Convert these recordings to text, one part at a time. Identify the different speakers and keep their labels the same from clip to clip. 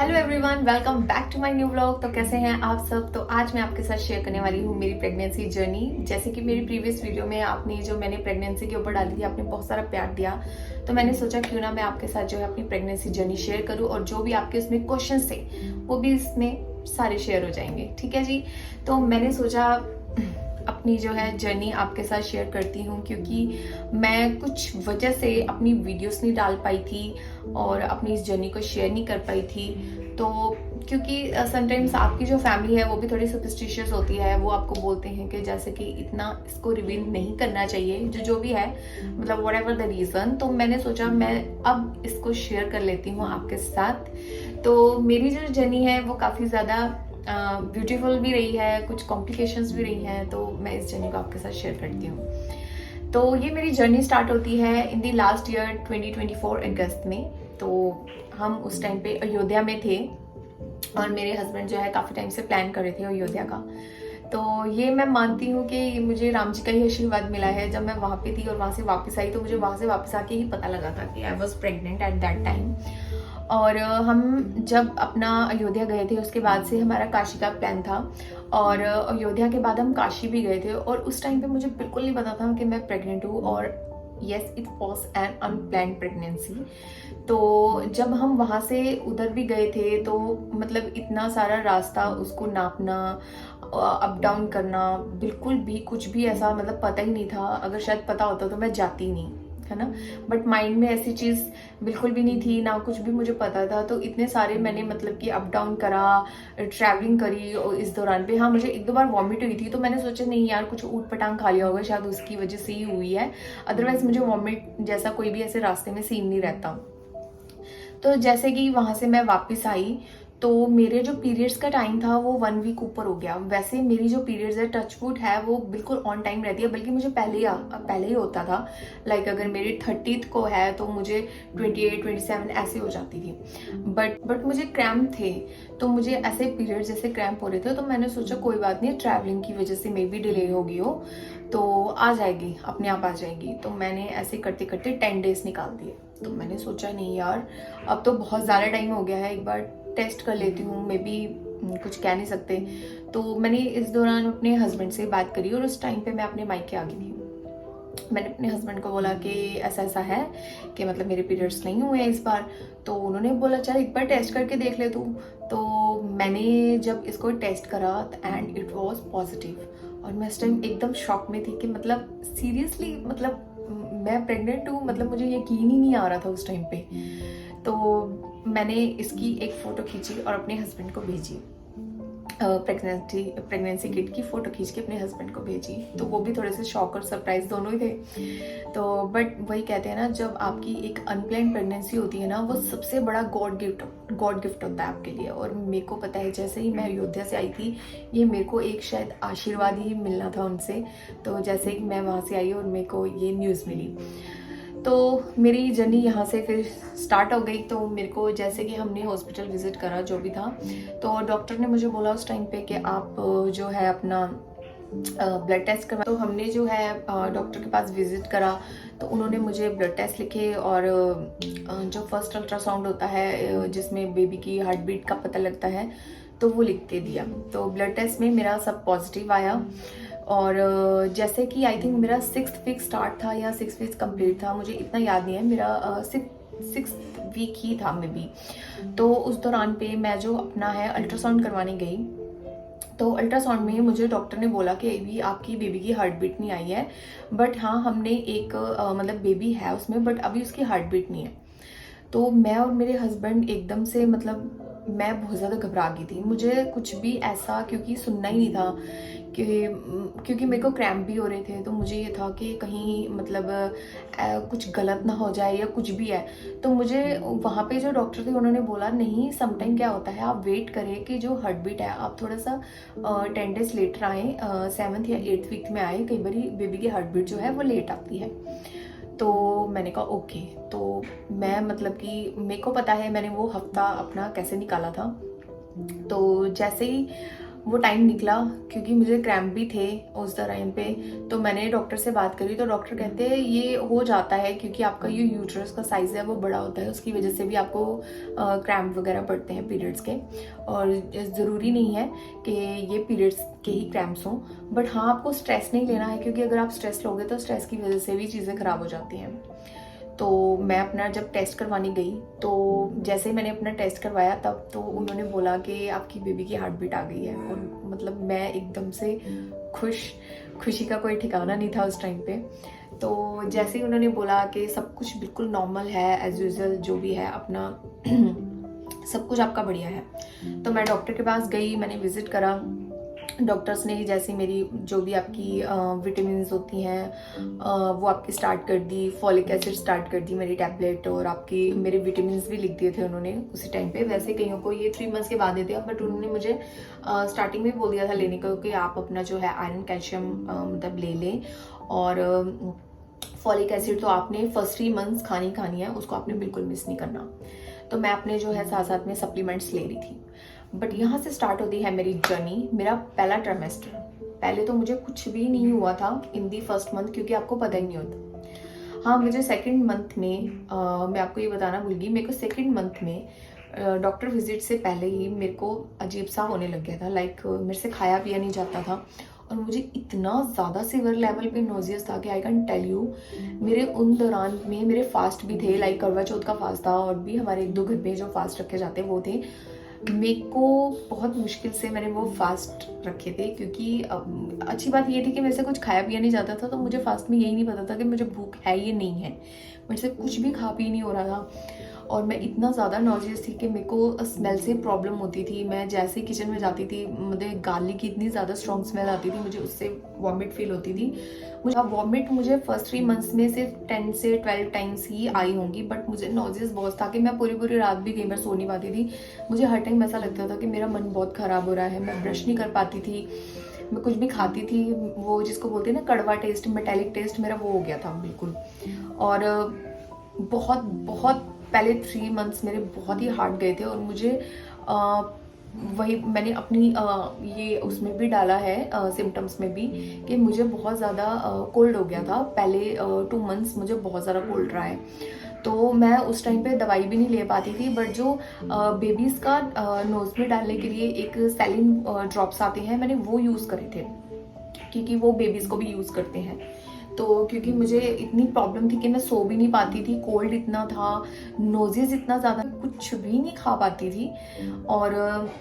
Speaker 1: Hello everyone, welcome back to my new vlog. तो कैसे हैं आप सब। तो आज मैं आपके साथ शेयर करने वाली हूँ मेरी प्रेगनेंसी जर्नी। जैसे कि मेरी प्रीवियस वीडियो में आपने जो मैंने प्रेगनेंसी के ऊपर डाली थी, आपने बहुत सारा प्यार दिया, तो मैंने सोचा क्यों ना मैं आपके साथ जो है अपनी प्रेगनेंसी जर्नी शेयर करूँ, और जो भी आपके उसमें क्वेश्चन थे वो भी इसमें सारे शेयर हो जाएंगे। ठीक है जी। तो मैंने सोचा अपनी जो है जर्नी आपके साथ शेयर करती हूँ, क्योंकि मैं कुछ वजह से अपनी वीडियोस नहीं डाल पाई थी और अपनी इस जर्नी को शेयर नहीं कर पाई थी। तो क्योंकि समटाइम्स आपकी जो फैमिली है वो भी थोड़ी सुपरस्टिशियस होती है, वो आपको बोलते हैं कि जैसे कि इतना इसको रिवील नहीं करना चाहिए, जो भी है, मतलब वट एवर द रीज़न। तो मैंने सोचा मैं अब इसको शेयर कर लेती हूँ आपके साथ। तो मेरी जो जर्नी है वो काफ़ी ज़्यादा ब्यूटीफुल भी रही है, कुछ कॉम्प्लिकेशंस भी रही हैं, तो मैं इस जर्नी को आपके साथ शेयर करती हूँ। तो ये मेरी जर्नी स्टार्ट होती है इन दी लास्ट ईयर 2024 अगस्त में। तो हम उस टाइम पे अयोध्या में थे और मेरे हस्बैंड जो है काफ़ी टाइम से प्लान कर रहे थे अयोध्या का। तो ये मैं मानती हूँ कि मुझे राम जी का ही आशीर्वाद मिला है। जब मैं वहाँ पे थी और वहाँ से वापस आई, तो मुझे वहाँ से वापस आके ही पता लगा था कि I was pregnant at that time. और हम जब अपना अयोध्या गए थे, उसके बाद से हमारा काशी का प्लान था, और अयोध्या के बाद हम काशी भी गए थे। और उस टाइम पे मुझे बिल्कुल नहीं पता था कि मैं प्रेग्नेंट हूँ, और yes, it was an unplanned pregnancy. तो जब हम वहाँ से उधर भी गए थे, तो मतलब इतना सारा रास्ता उसको नापना, अप डाउन करना, बिल्कुल भी कुछ भी ऐसा मतलब पता ही नहीं था। अगर शायद पता होता तो मैं जाती नहीं, है ना। बट माइंड में ऐसी चीज़ बिल्कुल भी नहीं थी, ना कुछ भी मुझे पता था। तो इतने सारे मैंने मतलब कि अप डाउन करा, ट्रैवलिंग करी। और इस दौरान पे हाँ, मुझे एक दो बार वॉमिट हुई थी, तो मैंने सोचा नहीं यार, कुछ ऊट पटांग खा लिया होगा, शायद उसकी वजह से ही हुई है। अदरवाइज मुझे वॉमिट जैसा कोई भी ऐसे रास्ते में सीन नहीं रहता। तो जैसे कि वहाँ से मैं वापस आई, तो मेरे जो पीरियड्स का टाइम था वो 1 वीक ऊपर हो गया। वैसे मेरी जो पीरियड्स है, टचवुड है, वो बिल्कुल ऑन टाइम रहती है, बल्कि मुझे पहले ही होता था। अगर मेरी 30th को है तो मुझे 28 27 ऐसे हो जाती थी। बट मुझे क्रैम्प थे, तो मुझे ऐसे पीरियड्स जैसे क्रैम्प हो रहे थे। तो मैंने सोचा कोई बात नहीं, ट्रैवलिंग की वजह से मे बी डिले हो गई हो, तो आ जाएगी, अपने आप आ जाएगी। तो मैंने ऐसे करते करते 10 डेज निकाल दिए। तो मैंने सोचा नहीं यार, अब तो बहुत ज़्यादा टाइम हो गया है, एक बार टेस्ट कर लेती हूँ, मे बी कुछ कह नहीं सकते। तो मैंने इस दौरान अपने हस्बैंड से बात करी, और उस टाइम पे मैं अपने मायके आ गई थी। मैंने अपने हस्बैंड को बोला कि ऐसा ऐसा है कि मतलब मेरे पीरियड्स नहीं हुए हैं इस बार। तो उन्होंने बोला चल एक बार टेस्ट करके देख ले तू। तो मैंने जब इसको टेस्ट करा एंड इट वाज पॉजिटिव, और मैं इस टाइम एकदम शॉक में थी कि मतलब सीरियसली, मतलब मैं प्रेग्नेंट हूँ, मतलब मुझे यकीन ही नहीं आ रहा था उस टाइम पे। तो मैंने इसकी एक फ़ोटो खींची और अपने हस्बैंड को भेजी, प्रेगनेंसी किट की फ़ोटो खींच के अपने हस्बैंड को भेजी। तो वो भी थोड़े से शॉक और सरप्राइज दोनों ही थे। तो बट वही कहते हैं ना, जब आपकी एक अनप्लान्ड प्रेगनेंसी होती है ना, वो सबसे बड़ा गॉड गिफ्ट होता है आपके लिए। और मेरे को पता है, जैसे ही मैं अयोध्या से आई थी, ये मेरे को एक शायद आशीर्वाद ही मिलना था उनसे। तो जैसे ही मैं वहाँ से आई और मेरे को ये न्यूज़ मिली, तो मेरी जर्नी यहाँ से फिर स्टार्ट हो गई। तो मेरे को जैसे कि हमने हॉस्पिटल विजिट करा, जो भी था, तो डॉक्टर ने मुझे बोला उस टाइम पे कि आप जो है अपना ब्लड टेस्ट करवा। तो हमने जो है डॉक्टर के पास विजिट करा, तो उन्होंने मुझे ब्लड टेस्ट लिखे, और जो फर्स्ट अल्ट्रासाउंड होता है जिसमें बेबी की हार्ट बीट का पता लगता है, तो वो लिख के दिया। तो ब्लड टेस्ट में मेरा सब पॉजिटिव आया। और जैसे कि आई थिंक मेरा 6th वीक स्टार्ट था या 6th वीक कंप्लीट था, मुझे इतना याद नहीं है, मेरा 6th वीक ही था मे बी। तो उस दौरान पे मैं जो अपना है अल्ट्रासाउंड करवाने गई, तो अल्ट्रासाउंड में मुझे डॉक्टर ने बोला कि अभी आपकी बेबी की हार्ट बीट नहीं आई है, बट हाँ हमने एक मतलब बेबी है उसमें, बट अभी उसकी हार्ट बीट नहीं है। तो मैं और मेरे हस्बैंड एकदम से, मतलब मैं बहुत ज़्यादा घबरा गई थी। मुझे कुछ भी ऐसा क्योंकि सुनना ही नहीं था, कि क्योंकि मेरे को क्रैम्प भी हो रहे थे। तो मुझे ये था कि कहीं मतलब कुछ गलत ना हो जाए या कुछ भी है। तो मुझे वहाँ पे जो डॉक्टर थे उन्होंने बोला नहीं, समटाइम क्या होता है, आप वेट करें कि जो हार्ट बीट है आप थोड़ा सा 10 डेज लेटर आए, 7th या 8th वीक में आए, कई बार बेबी की हार्ट बीट जो है वो लेट आती है। तो मैंने कहा ओके। तो मैं मतलब कि मेरे को पता है मैंने वो हफ्ता अपना कैसे निकाला था। तो जैसे ही वो टाइम निकला क्योंकि मुझे क्रैम्प भी थे उस टाइम पे। तो मैंने डॉक्टर से बात करी तो डॉक्टर कहते हैं ये हो जाता है क्योंकि आपका ये यूट्रस का साइज़ है वो बड़ा होता है, उसकी वजह से भी आपको क्रैम्प वगैरह पड़ते हैं पीरियड्स के। और ज़रूरी नहीं है कि ये पीरियड्स के ही क्रैम्प्स हों, बट हाँ आपको स्ट्रेस नहीं लेना है क्योंकि अगर आप स्ट्रेस लोगे तो स्ट्रेस की वजह से भी चीज़ें ख़राब हो जाती हैं। तो मैं अपना जब टेस्ट करवाने गई तो जैसे ही मैंने अपना टेस्ट करवाया तब तो उन्होंने बोला कि आपकी बेबी की हार्ट बीट आ गई है। और मतलब मैं एकदम से खुशी का कोई ठिकाना नहीं था उस टाइम पे। तो जैसे ही उन्होंने बोला कि सब कुछ बिल्कुल नॉर्मल है एज यूजुअल, जो भी है अपना सब कुछ आपका बढ़िया है, तो मैं डॉक्टर के पास गई, मैंने विजिट करा। डॉक्टर्स ने जैसे मेरी जो भी आपकी विटामिन्स होती हैं वो आपकी स्टार्ट कर दी, फॉलिक एसिड स्टार्ट कर दी मेरी टैबलेट, और आपकी मेरे विटामिन्स भी लिख दिए थे उन्होंने उसी टाइम पे। वैसे कईयों को ये 3 मंथ्स के बाद देते हैं, बट उन्होंने मुझे स्टार्टिंग में बोल दिया था लेने को कि आप अपना जो है आयरन कैल्शियम मतलब ले लें, और फॉलिक एसिड तो आपने फर्स्ट 3 मंथ्स खानी है, उसको आपने बिल्कुल मिस नहीं करना। तो मैं अपने जो है साथ साथ में सप्लीमेंट्स ले रही थी। बट यहाँ से स्टार्ट होती है मेरी जर्नी, मेरा पहला ट्राइमेस्टर। पहले तो मुझे कुछ भी नहीं हुआ था इन दी फर्स्ट मंथ, क्योंकि आपको पता ही नहीं होता। हाँ मुझे सेकंड मंथ में मैं आपको ये बताना भूल गई, मेरे को सेकंड मंथ में डॉक्टर विजिट से पहले ही मेरे को अजीब सा होने लग गया था। लाइक मेरे से खाया पिया नहीं जाता था और मुझे इतना ज़्यादा सीवियर लेवल पे नोजियस था कि आई कैन टेल यू। मेरे उन दौरान में मेरे फास्ट भी थे, लाइक करवा चौथ का फास्ट था, और भी हमारे 1-2 घर पे जो फास्ट रखे जाते हैं वो थे। मेरे को बहुत मुश्किल से मैंने वो फास्ट रखे थे, क्योंकि अच्छी बात ये थी कि मेरे से कुछ खाया पिया नहीं जाता था, तो मुझे फास्ट में यही नहीं पता था कि मुझे भूख है या नहीं है। मेरे से कुछ भी खा पी नहीं हो रहा था और मैं इतना ज़्यादा नॉजियस थी कि मेरे को स्मेल से प्रॉब्लम होती थी। मैं जैसे ही किचन में जाती थी मुझे गार्लिक की इतनी ज़्यादा स्ट्रॉन्ग स्मेल आती थी, मुझे उससे वॉमिट फील होती थी। वॉमिट मुझे फर्स्ट 3 मंथ्स में सिर्फ 10 से 12 टाइम्स ही आई होंगी, बट मुझे नॉजियस बहुत था कि मैं पूरी रात भी कई बार सो नहीं पाती थी। मुझे हर टाइम ऐसा लगता था कि मेरा मन बहुत ख़राब हो रहा है, मैं ब्रश नहीं कर पाती थी, मैं कुछ भी खाती थी वो जिसको बोलते हैं ना कड़वा टेस्ट, मेटेलिक टेस्ट, मेरा वो हो गया था बिल्कुल। और बहुत पहले 3 मंथ्स मेरे बहुत ही हार्ड गए थे, और मुझे वही मैंने अपनी ये उसमें भी डाला है सिम्टम्स में भी कि मुझे बहुत ज़्यादा कोल्ड हो गया था। पहले 2 मंथ्स मुझे बहुत ज़्यादा कोल्ड रहा है, तो मैं उस टाइम पे दवाई भी नहीं ले पाती थी। बट जो बेबीज़ का नोज़ में डालने के लिए एक सैलिन ड्रॉप्स आते हैं, मैंने वो यूज़ करे थे क्योंकि वो बेबीज़ को भी यूज़ करते हैं। तो क्योंकि मुझे इतनी प्रॉब्लम थी कि मैं सो भी नहीं पाती थी, कोल्ड इतना था, नोजेस इतना ज़्यादा, कुछ भी नहीं खा पाती थी। और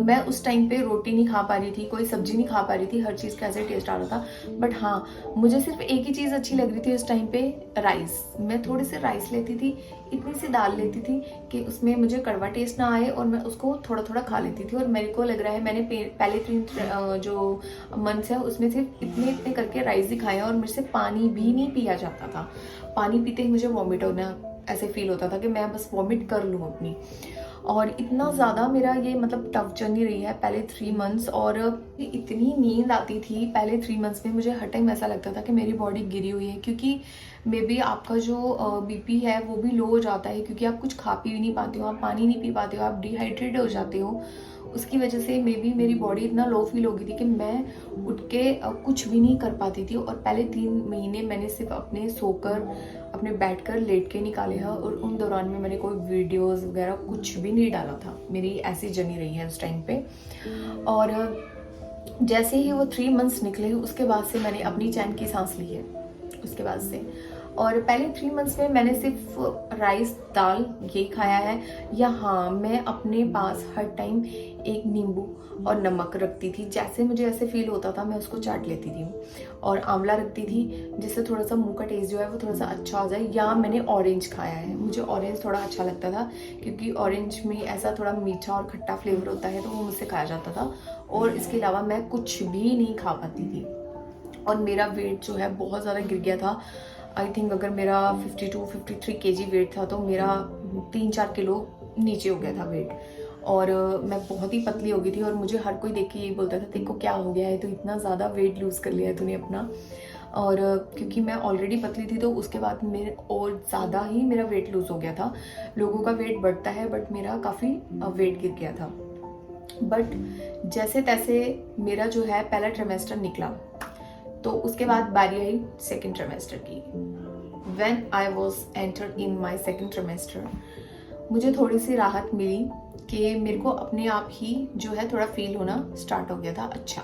Speaker 1: मैं उस टाइम पे रोटी नहीं खा पा रही थी, कोई सब्जी नहीं खा पा रही थी, हर चीज़ का ऐसे टेस्ट आ रहा था। बट हाँ मुझे सिर्फ एक ही चीज़ अच्छी लग रही थी उस टाइम पे, राइस। मैं थोड़े से राइस लेती थी, इतनी सी दाल लेती थी कि उसमें मुझे कड़वा टेस्ट ना आए, और मैं उसको थोड़ा थोड़ा खा लेती थी। और मेरे को लग रहा है मैंने पहले 3 जो मंथ्स है उसमें सिर्फ इतने इतने करके राइस ही खाया, और मेरे से पानी भी नहीं पिया जाता था। पानी पीते ही मुझे वॉमिट होना ऐसे फील होता था कि मैं बस वॉमिट कर लूँ अपनी। और इतना ज़्यादा मेरा ये मतलब टफ जर्नी रही है पहले 3 मंथ्स। और इतनी नींद आती थी पहले 3 मंथ्स में, मुझे हर टाइम ऐसा लगता था कि मेरी बॉडी गिरी हुई है, क्योंकि मे बी आपका जो बीपी है वो भी लो हो जाता है, क्योंकि आप कुछ खा पी नहीं पाते हो, आप पानी नहीं पी पाते हो, आप डिहाइड्रेट हो जाते हो। उसकी वजह से मे बी मेरी बॉडी इतना लो फील हो गई थी कि मैं उठ के कुछ भी नहीं कर पाती थी। और पहले 3 महीने मैंने सिर्फ अपने सोकर, अपने बैठकर, लेट के निकाले हैं, और उन दौरान में मैंने कोई वीडियोस वगैरह कुछ भी नहीं डाला था। मेरी ऐसी जर्नी रही है उस टाइम पे। और जैसे ही वो 3 मंथ्स निकले उसके बाद से मैंने अपनी चैन की सांस ली है उसके बाद से। और पहले 3 मंथ्स में मैंने सिर्फ राइस दाल यही खाया है, या हाँ मैं अपने पास हर टाइम एक नींबू और नमक रखती थी। जैसे मुझे ऐसे फील होता था मैं उसको चाट लेती थी, और आंवला रखती थी जिससे थोड़ा सा मुंह का टेस्ट जो है वो थोड़ा सा अच्छा हो जाए। या मैंने ऑरेंज खाया है, मुझे ऑरेंज थोड़ा अच्छा लगता था क्योंकि ऑरेंज में ऐसा थोड़ा मीठा और खट्टा फ्लेवर होता है, तो वो मुझसे खाया जाता था। और इसके अलावा मैं कुछ भी नहीं खा पाती थी, और मेरा वेट जो है बहुत ज़्यादा गिर गया था। आई थिंक अगर मेरा 52-53 केजी वेट था तो मेरा 3-4 किलो नीचे हो गया था वेट, और मैं बहुत ही पतली हो गई थी। और मुझे हर कोई देख के यही बोलता था तेरे को क्या हो गया है, तो इतना ज़्यादा वेट लूज़ कर लिया है तूने अपना। और क्योंकि मैं ऑलरेडी पतली थी तो उसके बाद मेरे और ज़्यादा ही मेरा वेट लूज़ हो गया था। लोगों का वेट बढ़ता है बट मेरा काफ़ी वेट गिर गया था। बट जैसे तैसे मेरा जो है पहला ट्रिमेस्टर निकला, तो उसके बाद बारी आई सेकेंड ट्रिमेस्टर की। When I was entered in my second trimester, मुझे थोड़ी सी राहत मिली कि मेरे को अपने आप ही जो है थोड़ा फील होना स्टार्ट हो गया था अच्छा।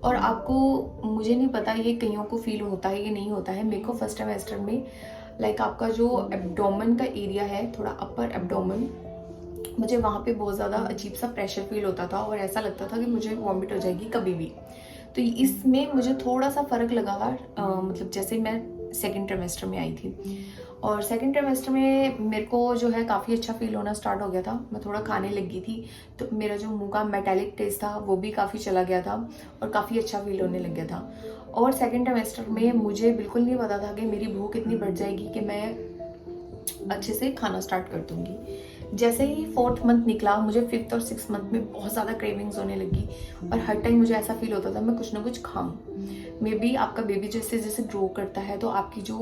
Speaker 1: और आपको, मुझे नहीं पता ये कईयों को फील होता है या नहीं होता है, मेरे को फर्स्ट ट्रिमेस्टर में लाइक आपका जो एब्डोमेन का एरिया है, थोड़ा अपर एब्डोमेन, मुझे वहाँ पे बहुत ज़्यादा अजीब सा प्रेशर फील होता था और ऐसा लगता था कि मुझे वॉमिट हो जाएगी कभी भी। तो इसमें मुझे थोड़ा सा फ़र्क लगा था, मतलब जैसे मैं सेकेंड ट्रिमेस्टर में आई थी। और सेकेंड ट्रिमेस्टर में मेरे को जो है काफ़ी अच्छा फील होना स्टार्ट हो गया था। मैं थोड़ा खाने लगी थी तो मेरा जो मुंह का मेटालिक टेस्ट था वो भी काफ़ी चला गया था और काफ़ी अच्छा फील होने लग गया था। और सेकेंड ट्रिमेस्टर में मुझे बिल्कुल नहीं पता था कि मेरी भूख इतनी बढ़ जाएगी कि मैं अच्छे से खाना स्टार्ट कर दूंगी। जैसे ही फोर्थ मंथ निकला, मुझे फिफ्थ और सिक्स मंथ में बहुत ज़्यादा क्रेविंग्स होने लगी और हर टाइम मुझे ऐसा फील होता था मैं कुछ ना कुछ खाऊं। मे बी आपका बेबी जैसे जैसे ग्रो करता है तो आपकी जो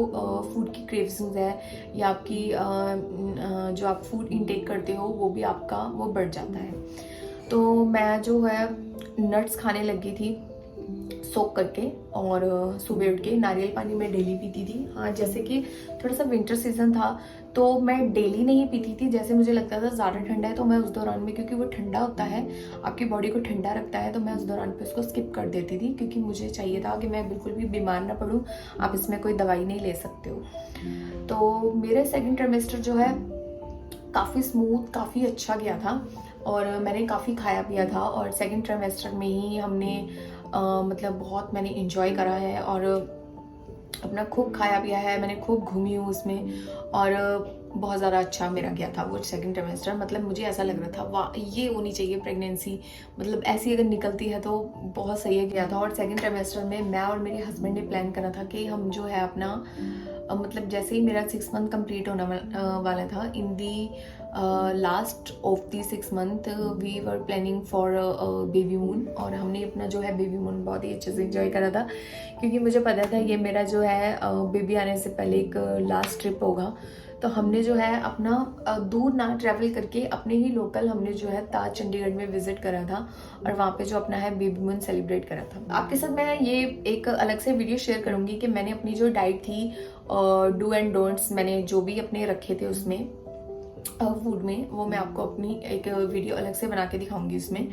Speaker 1: फूड की क्रेविंग्स है या आपकी जो आप फूड इनटेक करते हो वो भी आपका वो बढ़ जाता है। तो मैं जो है नट्स खाने लगी थी सोक करके, और सुबह उठ के नारियल पानी मैं डेली पीती थी। हाँ, जैसे कि थोड़ा सा विंटर सीजन था तो मैं डेली नहीं पीती थी। जैसे मुझे लगता था ज़्यादा ठंडा है तो मैं उस दौरान में, क्योंकि वो ठंडा होता है, आपकी बॉडी को ठंडा रखता है, तो मैं उस दौरान पे उसको स्किप कर देती थी क्योंकि मुझे चाहिए था कि मैं बिल्कुल भी बीमार ना पड़ूँ। आप इसमें कोई दवाई नहीं ले सकते हो। तो मेरे सेकेंड ट्रिमेस्टर जो है काफ़ी स्मूथ, काफ़ी अच्छा गया था और मैंने काफ़ी खाया पिया था। और सेकेंड ट्रिमेस्टर में ही हमने मतलब बहुत मैंने इंजॉय करा है और अपना खूब खाया पिया है, मैंने खूब घूमी हूँ उसमें और बहुत ज़्यादा अच्छा मेरा गया था वो सेकंड ट्रिमेस्टर। मतलब मुझे ऐसा लग रहा था वाह, ये होनी चाहिए प्रेगनेंसी, मतलब ऐसी अगर निकलती है तो बहुत सही है गया था। और सेकंड ट्रिमेस्टर में मैं और मेरे हस्बैंड ने प्लान करा था कि हम जो है अपना मतलब जैसे ही मेरा 6 मंथ कंप्लीट होने वाला था, in the last of the 6 month we were planning for babymoon. और हमने अपना जो है बेबी मून बहुत ही अच्छे से इंजॉय करा था क्योंकि मुझे पता था ये मेरा जो है बेबी आने से पहले एक लास्ट ट्रिप होगा। तो हमने जो है अपना दूर ना ट्रैवल करके अपने ही लोकल हमने जो है ताज चंडीगढ़ में विजिट करा था और वहाँ पे जो अपना है बेबी मून सेलिब्रेट करा था। आपके साथ मैं ये एक अलग से वीडियो शेयर करूँगी कि मैंने अपनी जो डाइट थी डू एंड डोंट्स मैंने जो भी अपने रखे थे उसमें फूड में, वो मैं आपको अपनी एक वीडियो अलग से बना के दिखाऊंगी इसमें,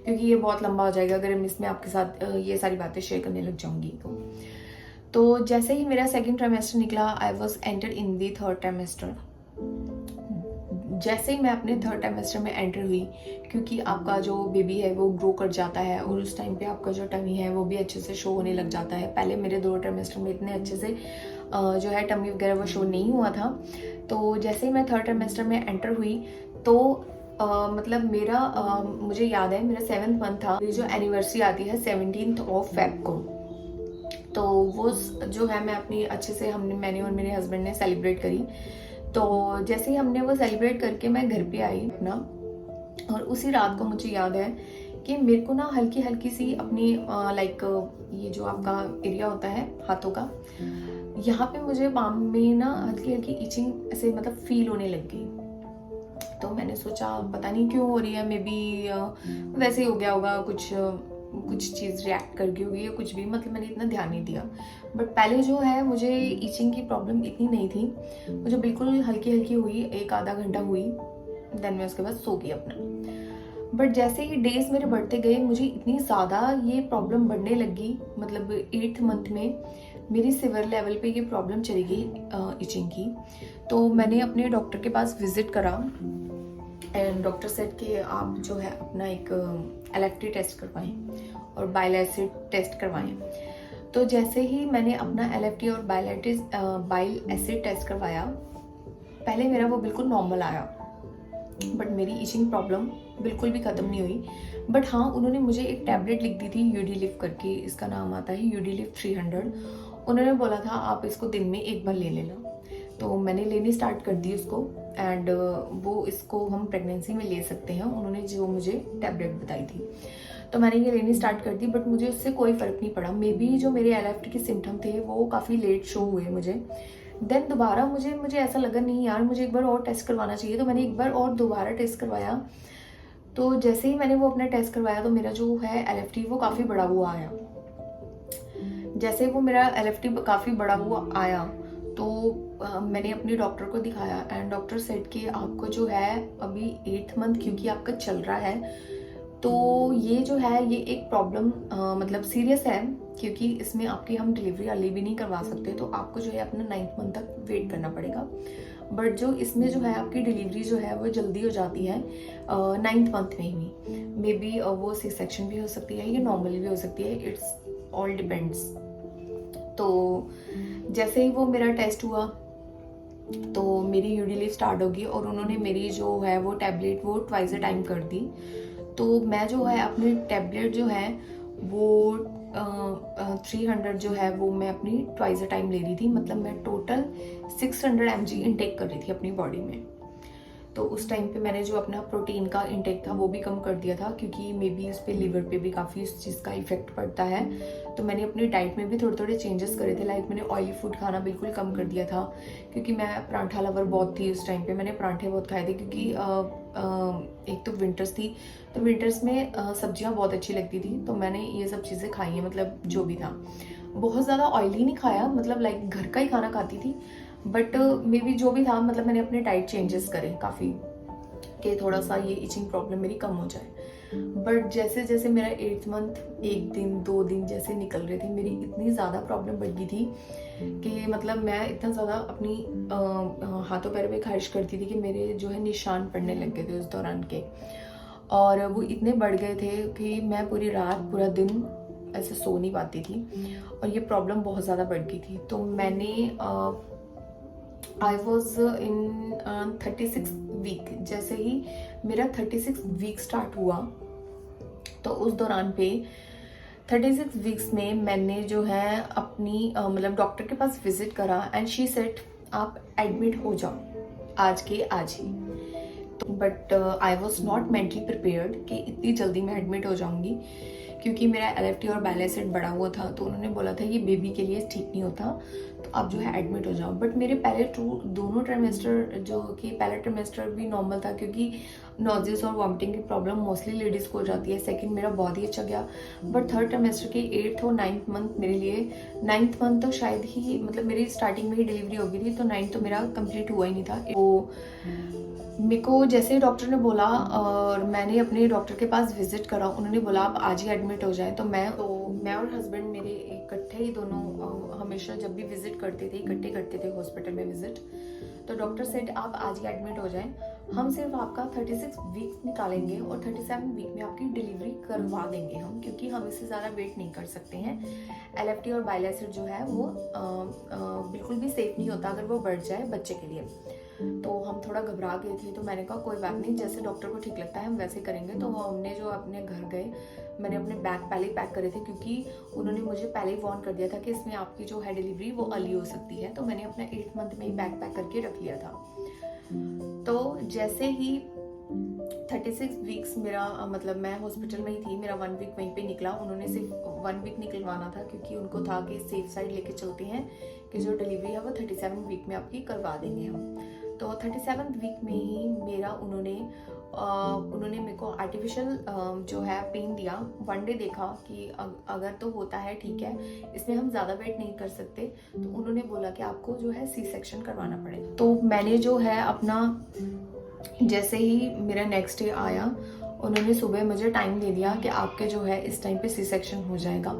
Speaker 1: क्योंकि ये बहुत लंबा हो जाएगा अगर मैं इसमें आपके साथ ये सारी बातें शेयर करने लग जाऊंगी। तो जैसे ही मेरा सेकंड ट्राइमेस्टर निकला, I was enter in the third trimester. जैसे ही मैं अपने थर्ड ट्राइमेस्टर में एंटर हुई, क्योंकि आपका जो बेबी है वो ग्रो कर जाता है और उस टाइम पे आपका जो टमी है वो भी अच्छे से शो होने लग जाता है। पहले मेरे 2 ट्राइमेस्टर में इतने अच्छे से जो है टमी वगैरह वो शो नहीं हुआ था। तो जैसे ही मैं थर्ड ट्राइमेस्टर में एंटर हुई तो मतलब मेरा मुझे याद है मेरा 7th मंथ था, मेरी जो एनिवर्सरी आती है 17th ऑफ फेब को। तो वो जो है मैं अपनी अच्छे से मैंने और मेरे हस्बैंड ने सेलिब्रेट करी। तो जैसे ही हमने वो सेलिब्रेट करके मैं घर पे आई अपना, और उसी रात को मुझे याद है कि मेरे को ना हल्की हल्की सी अपनी लाइक ये जो आपका एरिया होता है हाथों का, यहाँ पे मुझे पाम में ना हल्की हल्की इचिंग ऐसे मतलब फील होने लग गई। तो मैंने सोचा पता नहीं क्यों हो रही है, मे बी वैसे ही हो गया होगा, कुछ चीज़ रिएक्ट कर गई होगी या कुछ भी, मतलब मैंने इतना ध्यान नहीं दिया। बट पहले जो है मुझे इचिंग की प्रॉब्लम इतनी नहीं थी, मुझे बिल्कुल हल्की हल्की हुई, 1-आधा घंटा हुई, देन मैं उसके बाद सो गई अपना। बट जैसे ही डेज मेरे बढ़ते गए मुझे इतनी ज़्यादा ये प्रॉब्लम बढ़ने लगी, मतलब 8th मंथ में मेरी सिवियर लेवल पे ये प्रॉब्लम चली गई इचिंग की। तो मैंने अपने डॉक्टर के पास विजिट करा एंड डॉक्टर सेड कि आप जो है अपना एक LFT टेस्ट करवाएं और बाइल एसिड टेस्ट करवाएं। तो जैसे ही मैंने अपना LFT और बाइल एसिड टेस्ट करवाया, पहले मेरा वो बिल्कुल नॉर्मल आया, बट मेरी इचिंग प्रॉब्लम बिल्कुल भी ख़त्म नहीं हुई। बट हाँ, उन्होंने मुझे एक टैबलेट लिख दी थी, यूडीलिफ करके इसका नाम आता है, यूडीलिफ 300। उन्होंने बोला था आप इसको दिन में 1 बार ले लेना। तो मैंने लेनी स्टार्ट कर दी उसको एंड वो इसको हम प्रेगनेंसी में ले सकते हैं, उन्होंने जो मुझे टैबलेट बताई थी। तो मैंने ये लेनी स्टार्ट कर दी, बट मुझे उससे कोई फ़र्क नहीं पड़ा। मे बी जो मेरे LFT के सिम्टम थे वो काफ़ी लेट शो हुए मुझे। देन दोबारा मुझे ऐसा लगा नहीं यार, मुझे एक बार और टेस्ट करवाना चाहिए। तो मैंने एक बार और दोबारा टेस्ट करवाया, तो जैसे ही मैंने वो अपना टेस्ट करवाया तो मेरा जो है LFT वो काफ़ी बड़ा हुआ आया। जैसे वो मेरा LFT काफ़ी बड़ा हुआ आया तो मैंने अपने डॉक्टर को दिखाया एंड डॉक्टर सेड कि आपको जो है अभी 8th मंथ क्योंकि आपका चल रहा है, तो ये जो है ये एक प्रॉब्लम मतलब सीरियस है, क्योंकि इसमें आपकी हम डिलीवरी अर्ली भी नहीं करवा सकते, तो आपको जो है अपना 9th मंथ तक वेट करना पड़ेगा। बट जो इसमें जो है आपकी डिलीवरी जो है वो जल्दी हो जाती है 9th मंथ में ही। मे बी वो सी सेक्शन भी हो सकती है या नॉर्मल भी हो सकती है, इट्स ऑल डिपेंड्स। तो जैसे ही वो मेरा टेस्ट हुआ तो मेरी यूडी स्टार्ट होगी और उन्होंने मेरी जो है वो टैबलेट वो ट्वाइस अ टाइम कर दी। तो मैं जो है अपनी टैबलेट जो है वो 300 जो है वो मैं अपनी ट्वाइस अ टाइम ले रही थी, मतलब मैं टोटल 600 mg इनटेक कर रही थी अपनी बॉडी में। तो उस टाइम पे मैंने जो अपना प्रोटीन का इंटेक था वो भी कम कर दिया था, क्योंकि मे बी उस पर लीवर पे भी काफ़ी उस चीज़ का इफेक्ट पड़ता है। तो मैंने अपनी डाइट में भी थोड़े थोड़े चेंजेस करे थे, लाइक मैंने ऑयली फूड खाना बिल्कुल कम कर दिया था, क्योंकि मैं पराठा लवर बहुत थी उस टाइम पे, मैंने पराठे बहुत खाए थे, क्योंकि एक तो विंटर्स थी, तो विंटर्स में सब्जियां बहुत अच्छी लगती थी, तो मैंने ये सब चीज़ें खाई हैं, मतलब जो भी था। बहुत ज़्यादा ऑयली नहीं खाया, मतलब लाइक घर का ही खाना खाती थी, बट मे बी जो भी था, मतलब मैंने अपने डाइट चेंजेस करे काफ़ी कि थोड़ा सा ये इचिंग प्रॉब्लम मेरी कम हो जाए। बट जैसे जैसे मेरा 8th मंथ 1 दिन 2 दिन जैसे निकल रहे थे, मेरी इतनी ज़्यादा प्रॉब्लम बढ़ गई थी कि मतलब मैं इतना ज़्यादा अपनी हाथों पैरों पे खारिश करती थी कि मेरे जो है निशान पड़ने लग गए थे उस दौरान के, और वो इतने बढ़ गए थे कि मैं पूरी रात पूरा दिन ऐसे सो नहीं पाती थी, और ये प्रॉब्लम बहुत ज़्यादा बढ़ गई थी। तो मैंने आई वॉज इन 36 वीक, जैसे ही मेरा 36 वीक स्टार्ट हुआ तो उस दौरान पे 36 वीक्स में मैंने जो है अपनी मतलब डॉक्टर के पास विजिट करा एंड शी सेड आप एडमिट हो जाओ आज के आज ही। तो but I was not mentally prepared कि इतनी जल्दी मैं एडमिट हो जाऊंगी, क्योंकि मेरा LFT और बाइल एसिड बढ़ा हुआ था, तो उन्होंने बोला था ये बेबी के लिए ठीक नहीं होता, तो आप जो है एडमिट हो जाओ। बट मेरे पहले दोनों ट्राइमेस्टर, जो कि पहला ट्राइमेस्टर भी नॉर्मल था, क्योंकि नोजिस और वॉमिटिंग की प्रॉब्लम मोस्टली लेडीज़ को हो जाती है। सेकंड मेरा बहुत ही अच्छा गया, बट थर्ड ट्राइमेस्टर के 8th और 9th मंथ मेरे लिए, 9th मंथ तो शायद ही, मतलब मेरी स्टार्टिंग में ही डिलीवरी हो गई थी, तो 9th तो मेरा कंप्लीट हुआ ही नहीं था। वो मेरे को जैसे डॉक्टर ने बोला और मैंने अपने डॉक्टर के पास विजिट करा, उन्होंने बोला आप आज ही एडमिट हो जाएं। तो मैं और हस्बैंड मेरे इकट्ठे ही दोनों हमेशा जब भी विजिट करते थे इकट्ठे करते थे हॉस्पिटल में विजिट। तो डॉक्टर सेड आप आज ही एडमिट हो जाएं, हम सिर्फ आपका 36 वीक निकालेंगे और 37 वीक में आपकी डिलीवरी करवा देंगे हम, क्योंकि हम इससे ज़्यादा वेट नहीं कर सकते हैं। LFT और बाइल एसिड जो है वो बिल्कुल भी सेफ नहीं होता अगर वो बढ़ जाए बच्चे के लिए। तो हम थोड़ा घबरा गए थे, तो मैंने कहा कोई बात नहीं, जैसे डॉक्टर को ठीक लगता है हम वैसे करेंगे। तो हमने जो अपने घर गए, मैंने अपने बैग पहले ही पैक करे थे, क्योंकि उन्होंने मुझे पहले ही वार्न कर दिया था कि इसमें आपकी जो है डिलीवरी वो अर्ली हो सकती है। तो मैंने अपना 8th मंथ में ही बैग पैक करके रख लिया था। तो जैसे ही 36 वीक्स मेरा मतलब मैं हॉस्पिटल में ही थी, मेरा 1 वीक वहीं पे निकला। उन्होंने सिर्फ 1 वीक निकलवाना था, क्योंकि उनको था कि सेफ साइड लेके चलते हैं कि जो डिलीवरी है वो 37 वीक में आपकी करवा देंगे हम। तो 37 वीक में ही मेरा उन्होंने मेरे को आर्टिफिशियल जो है पेन दिया। 1 डे देखा कि अगर तो होता है ठीक है, इसमें हम ज़्यादा वेट नहीं कर सकते, तो उन्होंने बोला कि आपको जो है सी सेक्शन करवाना पड़ेगा। तो मैंने जो है अपना, जैसे ही मेरा नेक्स्ट डे आया, उन्होंने सुबह मुझे टाइम दे दिया कि आपके जो है इस टाइम पे सी सेक्शन हो जाएगा।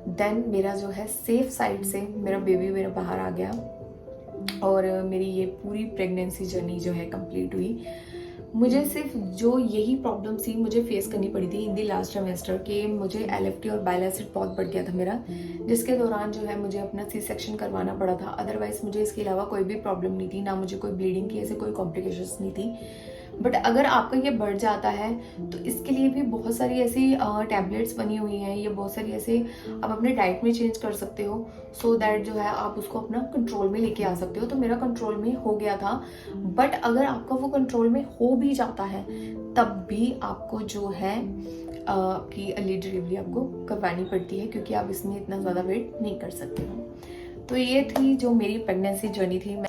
Speaker 1: देन मेरा जो है सेफ साइड से मेरा बेबी मेरा बाहर आ गया, और मेरी ये पूरी प्रेगनेंसी जर्नी जो है कंप्लीट हुई। मुझे सिर्फ जो यही प्रॉब्लम थी मुझे फेस करनी पड़ी थी इन दी लास्ट ट्राइमेस्टर के, मुझे LFT और बाइल एसिड बहुत बढ़ गया था मेरा, जिसके दौरान जो है मुझे अपना सी सेक्शन करवाना पड़ा था। अदरवाइज मुझे इसके अलावा कोई भी प्रॉब्लम नहीं थी, ना मुझे कोई ब्लीडिंग की ऐसे कोई कॉम्प्लिकेशंस नहीं थी। बट अगर आपका ये बढ़ जाता है तो इसके लिए भी बहुत सारी ऐसी टैबलेट्स बनी हुई हैं, ये बहुत सारी ऐसे आप अपने डाइट में चेंज कर सकते हो, सो दैट जो है आप उसको अपना कंट्रोल में लेके आ सकते हो। तो मेरा कंट्रोल में हो गया था, बट अगर आपका वो कंट्रोल में हो भी जाता है तब भी आपको जो है आपकी अर्ली डिलीवरी आपको करवानी पड़ती है, क्योंकि आप इसमें इतना ज़्यादा वेट नहीं कर सकते हो। तो ये थी जो मेरी प्रेगनेंसी जर्नी थी।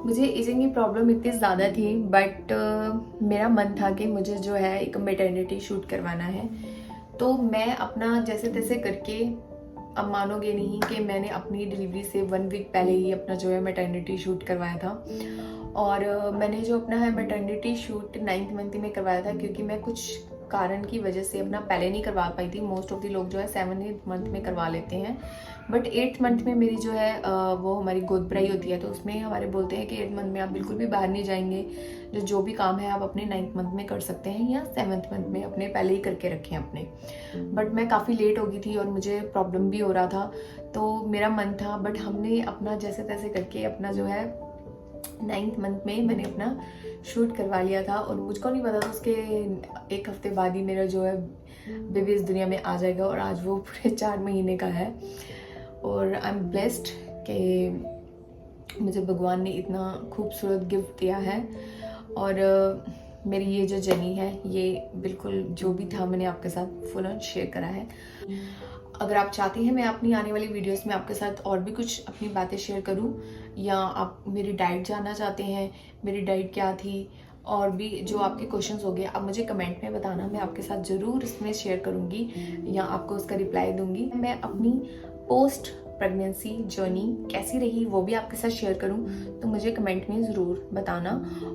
Speaker 1: मुझे ईजिंग की प्रॉब्लम इतनी ज़्यादा थी, बट मेरा मन था कि मुझे जो है एक मैटरनिटी शूट करवाना है। तो मैं अपना जैसे तैसे करके, अब मानोगे नहीं कि मैंने अपनी डिलीवरी से 1 वीक पहले ही अपना जो है मैटरनिटी शूट करवाया था। और मैंने जो अपना है मैटरनिटी शूट 9th मंथ में करवाया था, क्योंकि मैं कुछ कारण की वजह से अपना पहले नहीं करवा पाई थी। मोस्ट ऑफ द लोग जो है 7th मंथ में करवा लेते हैं, बट 8th मंथ में मेरी जो है वो हमारी गोद भराई होती है, तो उसमें हमारे बोलते हैं कि 8th मंथ में आप बिल्कुल भी बाहर नहीं जाएंगे, जो भी काम है आप अपने 9th मंथ में कर सकते हैं या 7th मंथ में अपने पहले ही करके रखें अपने। बट मैं काफ़ी लेट हो गई थी और मुझे प्रॉब्लम भी हो रहा था, तो मेरा मन था, बट हमने अपना जैसे तैसे करके अपना जो है 9th मंथ में मैंने अपना शूट करवा लिया था। और मुझको नहीं पता था उसके 1 हफ्ते बाद ही मेरा जो है बेबी इस दुनिया में आ जाएगा, और आज वो पूरे 4 महीने का है। और आई एम ब्लेस्ड कि मुझे भगवान ने इतना खूबसूरत गिफ्ट दिया है। और मेरी ये जो जर्नी है, ये बिल्कुल जो भी था मैंने आपके साथ फुल ऑन शेयर करा है। अगर आप चाहते हैं मैं अपनी आने वाली वीडियोस में आपके साथ और भी कुछ अपनी बातें शेयर करूं, या आप मेरी डाइट जानना चाहते हैं, मेरी डाइट क्या थी, और भी जो आपके क्वेश्चंस हो गए, आप मुझे कमेंट में बताना, मैं आपके साथ ज़रूर इसमें शेयर करूंगी या आपको उसका रिप्लाई दूंगी। मैं अपनी पोस्ट प्रेगनेंसी जर्नी कैसी रही वो भी आपके साथ शेयर करूं, तो मुझे कमेंट में ज़रूर बताना।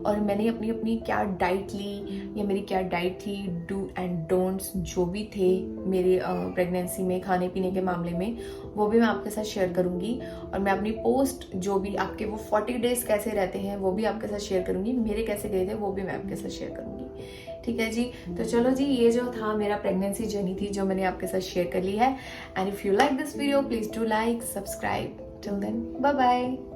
Speaker 1: और मैंने अपनी अपनी क्या डाइट ली, या मेरी क्या डाइट थी, डू एंड डोंट्स जो भी थे मेरे प्रेगनेंसी में खाने पीने के मामले में, वो भी मैं आपके साथ शेयर करूंगी। और मैं अपनी पोस्ट जो भी आपके वो 40 डेज कैसे रहते हैं वो भी आपके साथ शेयर करूंगी, मेरे कैसे गए थे वो भी मैं आपके साथ शेयर करूंगी। ठीक है जी, तो चलो जी, ये जो था मेरा प्रेगनेंसी जर्नी थी जो मैंने आपके साथ शेयर कर ली है। And if you like this video please do like, subscribe. Till then bye bye.